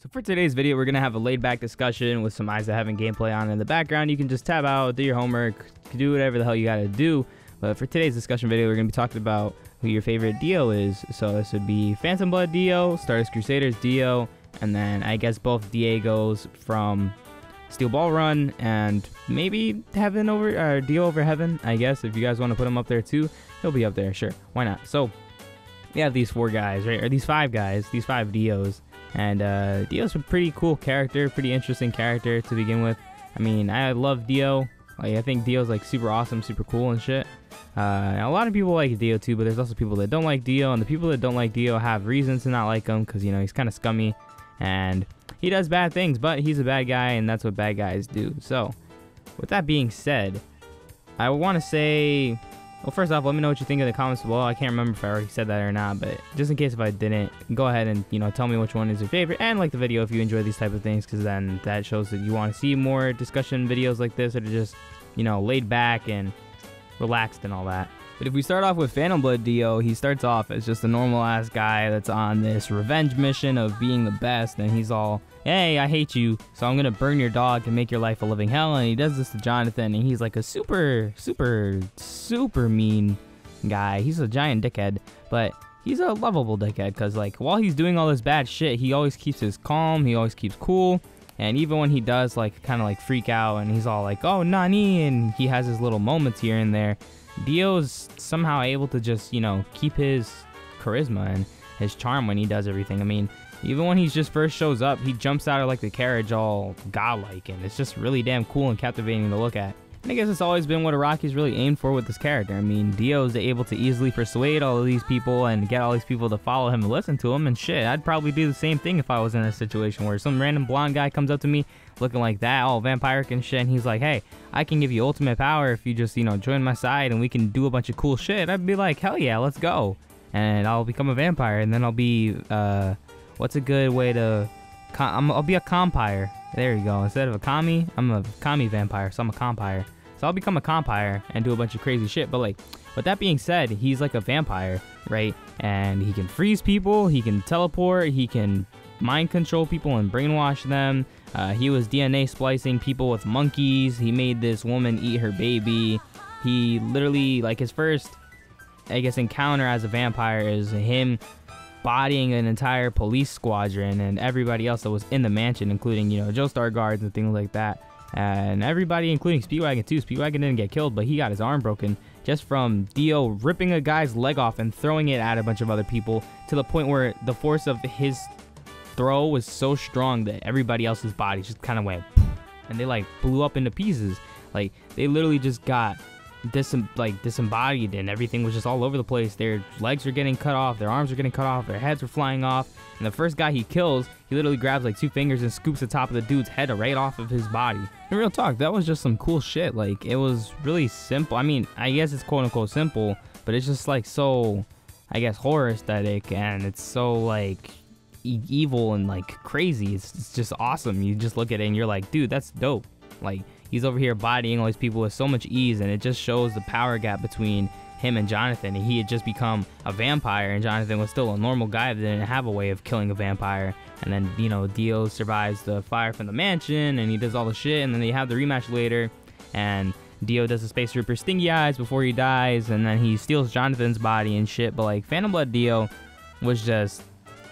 So for today's video, we're going to have a laid-back discussion with some Isaac Heaven gameplay on in the background. You can just tab out, do your homework, do whatever the hell you got to do. But for today's discussion video, we're going to be talking about who your favorite Dio is. So this would be Phantom Blood Dio, Stardust Crusaders Dio, and then I guess both Diegos from Steel Ball Run, and maybe Heaven over, or Dio over Heaven, I guess. If you guys want to put him up there too, he'll be up there, sure. Why not? So we have these four guys, right? Or these five guys, these five Dios. And Dio's a pretty cool character, pretty interesting character to begin with. I mean, I love Dio. Like, I think Dio's like super awesome, super cool and shit. A lot of people like Dio too, but there's also people that don't like Dio, and the people that don't like Dio have reasons to not like him because, you know, he's kind of scummy and he does bad things, but he's a bad guy, and that's what bad guys do. So, with that being said, I want to say, well, first off, let me know what you think in the comments below. I can't remember if I already said that or not, but just in case if I didn't, go ahead and, you know, tell me which one is your favorite, and like the video if you enjoy these type of things, because then that shows that you want to see more discussion videos like this that are just, you know, laid back and relaxed and all that. But if we start off with Phantom Blood Dio, he starts off as just a normal ass guy that's on this revenge mission of being the best, and he's all, hey, I hate you, so I'm gonna burn your dog and make your life a living hell. And he does this to Jonathan, and he's like a super mean guy. He's a giant dickhead, but he's a lovable dickhead, because like while he's doing all this bad shit, he always keeps his calm, he always keeps cool. And even when he does like kind of like freak out and he's all like, oh, Nani, and he has his little moments here and there, Dio's somehow able to just, you know, keep his charisma and his charm when he does everything. I mean, even when he just first shows up, he jumps out of like the carriage all godlike, and it's just really damn cool and captivating to look at. And I guess it's always been what Araki's really aimed for with this character. I mean, Dio's able to easily persuade all of these people and get all these people to follow him and listen to him, and shit, I'd probably do the same thing if I was in a situation where some random blonde guy comes up to me looking like that, all vampiric and shit, and he's like, hey, I can give you ultimate power if you just, you know, join my side and we can do a bunch of cool shit. I'd be like, hell yeah, let's go. And I'll become a vampire, and then I'll be, what's a good way to, I'll be a compire. There you go. Instead of a commie, I'm a commie vampire, so I'm a compire. So I'll become a compire and do a bunch of crazy shit. But like, with that being said, he's like a vampire, right? And he can freeze people, he can teleport, he can mind control people and brainwash them. He was DNA splicing people with monkeys. He made this woman eat her baby. He literally, like, his first, I guess, encounter as a vampire is him bodying an entire police squadron and everybody else that was in the mansion, including, you know, Joestar guards and things like that. And everybody, including Speedwagon too. Speedwagon didn't get killed, but he got his arm broken just from Dio ripping a guy's leg off and throwing it at a bunch of other people, to the point where the force of his throw was so strong that everybody else's bodies just kind of went poof, and they like blew up into pieces. Like, they literally just got disembodied, and everything was just all over the place. Their legs were getting cut off, their arms were getting cut off, their heads were flying off. And the first guy he kills, he literally grabs like 2 fingers and scoops the top of the dude's head right off of his body. In real talk, that was just some cool shit. Like, it was really simple. I mean, I guess it's quote unquote simple, but it's just like so, I guess, horror aesthetic, and it's so like evil and like crazy. It's just awesome. You just look at it and you're like, dude, that's dope. Like, he's over here bodying all these people with so much ease, and it just shows the power gap between him and Jonathan. And he had just become a vampire, and Jonathan was still a normal guy that didn't have a way of killing a vampire. And then, you know, Dio survives the fire from the mansion, and he does all the shit, and then they have the rematch later, and Dio does the Space Trooper Stingy Eyes before he dies, and then he steals Jonathan's body and shit. But like, Phantom Blood Dio was just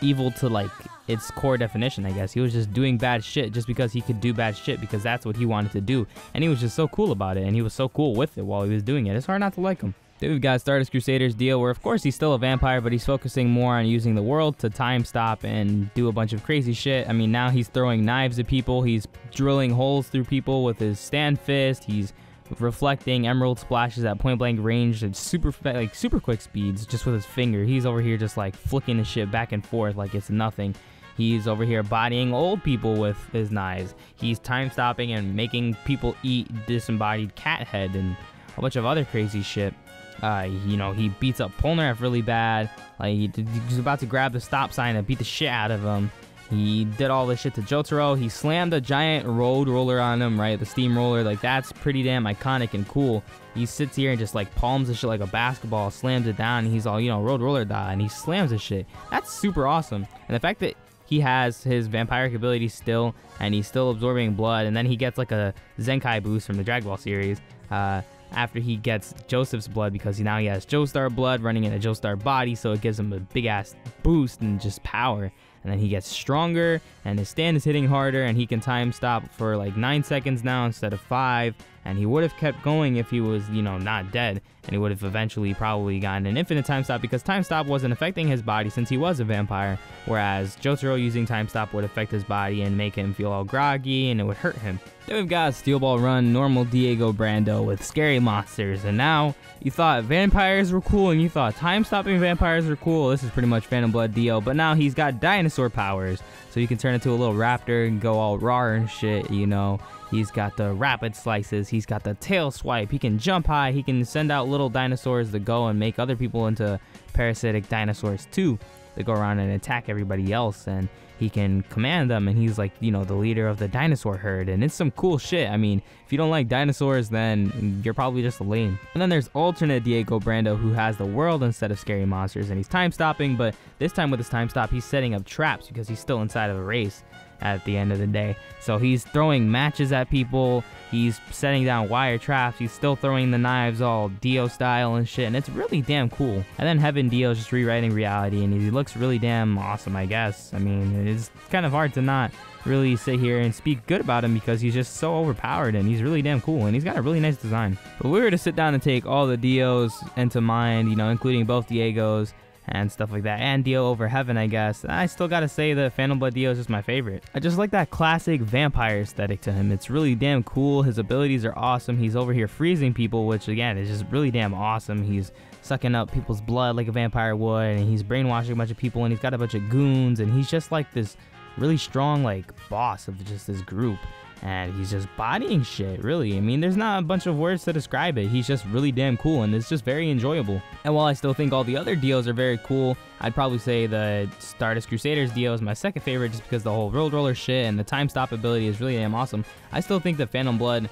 evil to like its core definition, I guess. He was just doing bad shit just because he could do bad shit, because that's what he wanted to do, and he was just so cool about it, and he was so cool with it while he was doing it. It's hard not to like him. Then we've got Stardust Crusaders Dio, where of course he's still a vampire, but he's focusing more on using the world to time stop and do a bunch of crazy shit. I mean, now he's throwing knives at people, he's drilling holes through people with his stand fist, he's reflecting emerald splashes at point blank range at super quick speeds just with his finger. He's over here just like flicking the shit back and forth like it's nothing. He's over here bodying old people with his knives. He's time stopping and making people eat disembodied cat head and a bunch of other crazy shit. You know, he beats up Polnareff really bad. Like, he's about to grab the stop sign and beat the shit out of him. He did all this shit to Jotaro. He slammed a giant road roller on him, right? The steamroller. Like, that's pretty damn iconic and cool. He sits here and just, like, palms the shit like a basketball, slams it down, and he's all, you know, road roller da, and he slams the shit. That's super awesome. And the fact that he has his vampiric ability still, and he's still absorbing blood, and then he gets like a Zenkai boost from the Dragon Ball series after he gets Joseph's blood, because now he has Joestar blood running in a Joestar body, so it gives him a big ass boost and just power. And then he gets stronger, and his stand is hitting harder, and he can time stop for like 9 seconds now instead of 5. And he would have kept going if he was, you know, not dead, and he would have eventually probably gotten an infinite time stop, because time stop wasn't affecting his body since he was a vampire, whereas Jotaro using time stop would affect his body and make him feel all groggy, and it would hurt him. Then we've got Steel Ball Run, normal Debo Brando with scary monsters, and now you thought vampires were cool and you thought time stopping vampires were cool. This is pretty much Phantom Blood Dio, but now he's got dinosaur powers, so you can turn into a little raptor and go all raw and shit, you know. He's got the rapid slices, he's got the tail swipe, he can jump high, he can send out little dinosaurs to go and make other people into parasitic dinosaurs too, that go around and attack everybody else, and he can command them, and he's like, you know, the leader of the dinosaur herd, and it's some cool shit. I mean, if you don't like dinosaurs, then you're probably just lame. And then there's alternate Debo Brando, who has the world instead of scary monsters, and he's time stopping, but this time with his time stop, he's setting up traps because he's still inside of a race at the end of the day. So he's throwing matches at people, he's setting down wire traps, he's still throwing the knives all Dio style and shit, and it's really damn cool. And then Heaven Dio's just rewriting reality, and he looks really damn awesome, I guess. I mean, it's kind of hard to not really sit here and speak good about him because he's just so overpowered, and he's really damn cool, and he's got a really nice design. But we were to sit down and take all the Dios into mind, you know, including both Diegos and stuff like that, and Dio over Heaven, I guess, I still gotta say the Phantom Blood Dio is just my favorite. I just like that classic vampire aesthetic to him. It's really damn cool. His abilities are awesome. He's over here freezing people, which again is just really damn awesome. He's sucking up people's blood like a vampire would, and he's brainwashing a bunch of people, and he's got a bunch of goons, and he's just like this really strong like boss of just this group, and he's just bodying shit, really. I mean, there's not a bunch of words to describe it. He's just really damn cool, and it's just very enjoyable. And while I still think all the other Dios are very cool, I'd probably say the Stardust Crusaders Dio is my second favorite, just because the whole road roller shit and the time stop ability is really damn awesome. I still think the Phantom Blood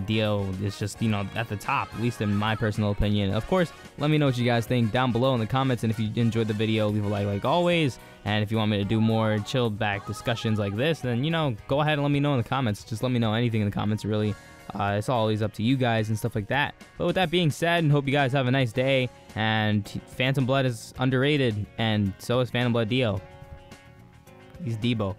Dio is just, you know, at the top, at least in my personal opinion. Of course, let me know what you guys think down below in the comments, and if you enjoyed the video, leave a like always. And if you want me to do more chilled back discussions like this, then, you know, go ahead and let me know in the comments. Just let me know anything in the comments, really. It's always up to you guys and stuff like that. But with that being said, and hope you guys have a nice day, and Phantom Blood is underrated, and so is Phantom Blood Dio. He's Debo.